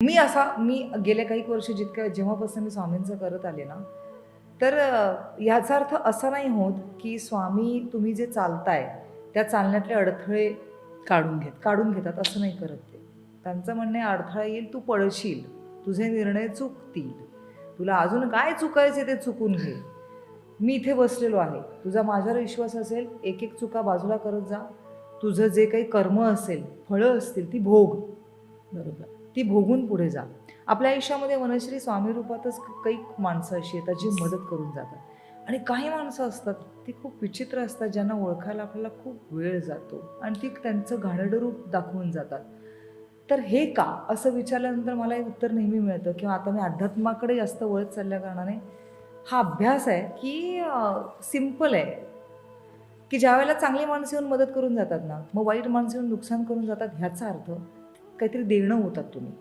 मी गेल्या काही वर्ष जेव्हापासून मी स्वामींचं करत आले ना, तर ह्याचा अर्थ असा नाही होत की स्वामी तुम्ही जे चालताय त्या चालण्यातले अडथळे काढून घेतात, असं नाही करत ते. त्यांचं म्हणणे अडथळा येईल, तू पडशील, तुझे निर्णय चुकतील, तुला अजून काय चुकायचे ते चुकून घे, मी इथे बसलेलो आहे, तुझा माझ्यावर विश्वास असेल, एक एक चुका बाजूला करत जा, तुझं जे काही कर्म असेल, फळं असतील ती भोग, बरोबर. ती भोगून पुढे जा. आपल्या आयुष्यामध्ये वनश्री स्वामी रूपातच काही माणसं अशी येतात जी मदत करून जातात, आणि काही माणसं असतात ती खूप विचित्र असतात, ज्यांना ओळखायला आपल्याला खूप वेळ जातो आणि ती त्यांचं घाणेरडं रूप दाखवून जातात. तर हे का असं विचारल्यानंतर मला एक उत्तर नेहमी मिळतं, किंवा आता मी अध्यात्माकडे जास्त वळत चालल्या कारणाने हा अभ्यास आहे की सिम्पल आहे की ज्या वेळेला चांगली माणसं येऊन मदत करून जातात ना, मग वाईट माणसं येऊन नुकसान करून जातात, ह्याचा अर्थ काहीतरी देणं होतात तुम्ही.